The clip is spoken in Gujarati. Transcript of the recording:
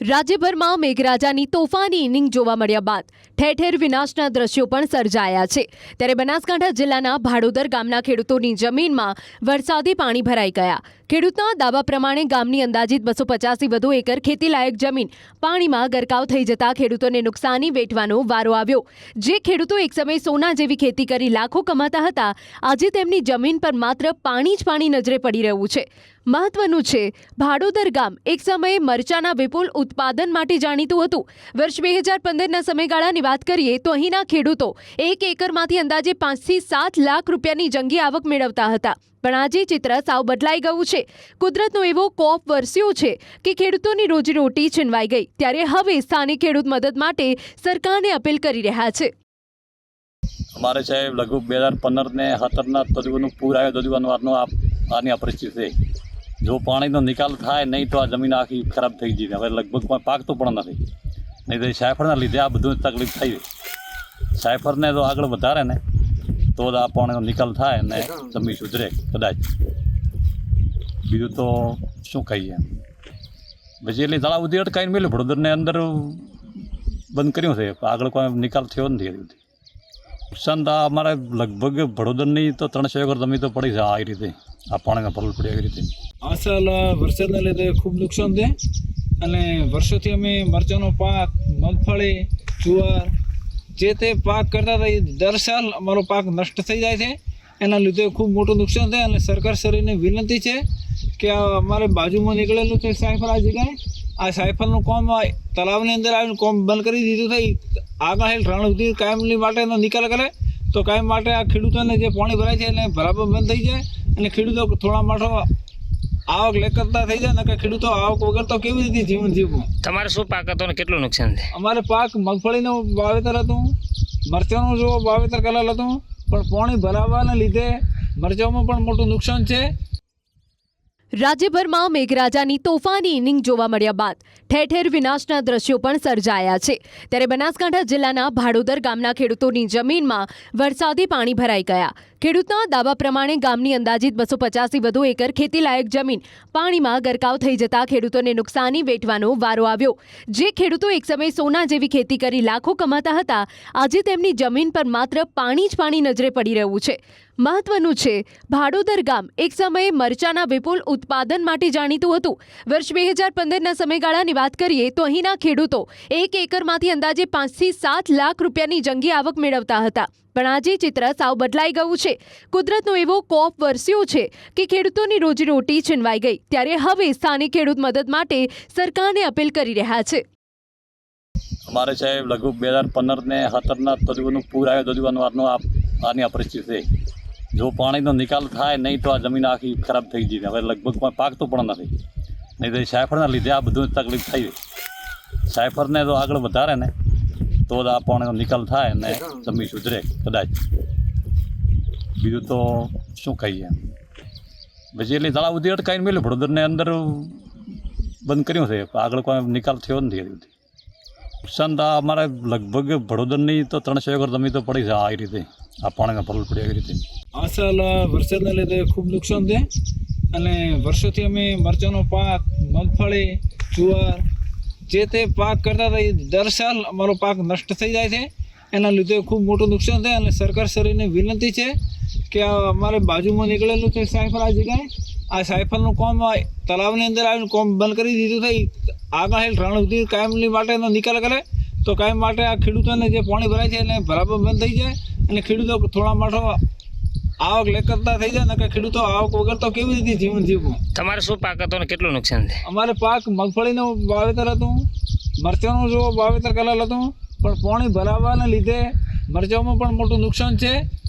રાજ્યભરમાં મેઘરાજાની તોફાની ઇનિંગ જોવા મળ્યા બાદ ઠેર ઠેર વિનાશના દ્રશ્યો પણ સર્જાયા છે। ત્યારે બનાસકાંઠા જિલ્લાના ભાડોદર ગામના ખેડૂતોની જમીનમાં વરસાદી પાણી ભરાઈ ગયા। ખેડૂતના દાવા પ્રમાણે ગામની અંદાજિત 250થી વધુ એકર ખેતીલાયક જમીન પાણીમાં ગરકાવ થઈ જતા ખેડૂતોને નુકસાની વેઠવાનો વારો આવ્યો। જે ખેડૂતો એક સમયે સોના જેવી ખેતી કરી લાખો કમાતા હતા, આજે તેમની જમીન પર માત્ર પાણી જ પાણી નજરે પડી રહ્યું છે। મહત્વનું છે, ભાડોદર ગામ એક સમયે મરચાના વિપુલ ઉત્પાદન માટે જાણીતું હતું। વર્ષ 2015ના સમયગાળાની વાત કરીએ તો અહીંના ખેડૂતો એક એકરમાંથી અંદાજે 5 થી 7 લાખ રૂપિયાની જંગી આવક મેળવતા હતા। પણ આજે ચિત્ર સાવ બદલાઈ ગયું છે। કુદરતનો એવો કોપ વરસ્યો છે કે ખેડૂતોની રોજીરોટી છીનવાઈ ગઈ। ત્યારે હવે સ્થાનિક ખેડૂત મદદ માટે સરકારને અપીલ કરી રહ્યા છે। અમારે સાહેબ લગભગ 2015 ને 17ના તજુનું પૂર આવ્યો તજુવાનું આની આ પરિસ્થિતિ છે। જો પાણીનો નિકાલ થાય નહીં તો આ જમીન આખી ખરાબ થઈ ગઈ। હવે લગભગ કોઈ પાકતો પણ નથી, નહીં તો સાયફરના લીધે આ બધું તકલીફ થઈ ગઈ। સાયફરને જો આગળ વધારે ને તો જ આ પાણીનો નિકાલ થાય ને જમીન સુધરે કદાચ। બીજું તો શું કહીએ, પછી એટલે તળાવ સુધી અટકાઈને મેળ્યું, ભડોદરને અંદર બંધ કર્યું છે, આગળ કોઈ નિકાલ થયો નથી। નુકસાન તો અમારે લગભગ ભડોદરની તો 300 એકર જમીન તો પડી છે આ રીતે, આ પાણીના પરલ પડ્યા એવી રીતે। આ સાલ વરસાદના લીધે ખૂબ નુકસાન છે અને વર્ષોથી અમે મરચાંનો પાક, મગફળી, જુવાર જે તે પાક કરતા હતા એ દર સાલ અમારો પાક નષ્ટ થઈ જાય છે। એના લીધે ખૂબ મોટું નુકસાન છે અને સરકાર શ્રીને વિનંતી છે કે અમારે બાજુમાં નીકળેલું છે સાયફર, આ જગ્યાએ આ સાયફરનું કામ તળાવની અંદર આવીને કામ બંધ કરી દીધું થઈ। આગળ રણ સુધી કાયમની માટેનો નિકાલ કરે તો કાયમ માટે આ ખેડૂતોને જે પાણી ભરાય છે એને બરાબર બંધ થઈ જાય અને ખેડૂતો થોડા માઠો આવક લે કરતા થઈ જાય ને કે ખેડૂતો આવક વગર તો કેવી રીતે જીવન જીવવું। તમારે શું પાક હતો ને કેટલું નુકસાન છે? અમારે પાક મગફળીનું વાવેતર હતું, મરચાંનું જો વાવેતર કરેલ હતું, પણ પાણી ભરાવાના લીધે મરચાંમાં પણ મોટું નુકસાન છે। રાજ્યભરમાં મેઘરાજાની તોફાની ઇનિંગ જોવા મળ્યા બાદ ઠેર ઠેર વિનાશના દ્રશ્યો પણ સર્જાયા છે। ત્યારે બનાસકાંઠા જિલ્લાના ભાડોદર ગામના ખેડૂતોની જમીનમાં વરસાદી પાણી ભરાઈ ગયા। ખેડૂતના દાવા પ્રમાણે ગામની અંદાજિત 250થી વધુ એકર ખેતીલાયક જમીન પાણીમાં ગરકાવ થઈ જતા ખેડૂતોને નુકસાની વેઠવાનો વારો આવ્યો। જે ખેડૂતો એક સમયે સોના જેવી ખેતી કરી લાખો કમાતા હતા, આજે તેમની જમીન પર માત્ર પાણી જ પાણી નજરે પડી રહ્યું છે। મહત્વનું છે, ભાડોદર ગામ એક સમયે મરચાના વિપુલ ઉત્પાદન માટે જાણીતું હતું। વર્ષ 2015ના સમયગાળાની વાત કરીએ તો અહીંના ખેડૂતો એક એકરમાંથી અંદાજે 5 થી 7 લાખ રૂપિયાની જંગી આવક મેળવતા હતા। પણ આજે ચિત્ર સાવ બદલાઈ ગયું છે। કુદરતનો એવો કોપ વરસ્યો છે કે ખેડૂતોની રોજીરોટી છીનવાઈ ગઈ। ત્યારે હવે સ્થાનિક ખેડૂત મદદ માટે સરકારને અપીલ કરી રહ્યા છે। અમારે સાહેબ લગભગ 2015 ને 17ના તજુનું પૂર આવ્યો તજુવાનું આની આ પરિસ્થિતિ છે। જો પાણીનો નિકાલ થાય નહીં તો આ જમીન આખી ખરાબ થઈ ગઈ। હવે લગભગ કોઈ પાકતો પણ નથી, નહીં તો સાયફરના લીધે આ બધું તકલીફ થઈ ગઈ। સાયફરને જો આગળ વધારે ને તો જ આ પાણીનો નિકાલ થાય ને જમીન સુધરે કદાચ। બીજું તો શું કહીએ, પછી એટલે તળાવ સુધી અટકાઈને મેળ્યું, ભડોદરને અંદર બંધ કર્યું છે, આગળ કોઈ નિકાલ થયો નથી એવી રીતે। નુકસાન તો અમારે લગભગ ભડોદરની તો 300 એકર જમીન તો પડી છે આ રીતે, આ પાણીના પરલ પડ્યા એવી રીતે। આ સાલ વરસાદના લીધે ખૂબ નુકસાન છે અને વર્ષોથી અમે મરચાંનો પાક, મગફળી, જુવાર જે તે પાક કરતા હતા એ દર સાલ અમારો પાક નષ્ટ થઈ જાય છે। એના લીધે ખૂબ મોટું નુકસાન છે અને સરકાર શ્રીને વિનંતી છે કે અમારે બાજુમાં નીકળેલું છે સાયફર, આ જગ્યાએ આ સાયફરનું કામ તળાવની અંદર આવીને કામ બંધ કરી દીધું થઈ। આગળ રણ સુધી કાયમની માટેનો નિકાલ કરે તો કાયમ માટે આ ખેડૂતોને જે પાણી ભરાય છે એને બરાબર બંધ થઈ જાય અને ખેડૂતો થોડા માઠો આવક લે કરતા થઈ જાય ને કે ખેડૂતો આવક વગર તો કેવી રીતે જીવન જીવવું। તમારે શું પાક હતો ને કેટલું નુકસાન છે? અમારે પાક મગફળીનું વાવેતર હતું, મરચાંનું જો વાવેતર કરેલ હતું, પણ પાણી ભરાવાના લીધે મરચાંમાં પણ મોટું નુકસાન છે।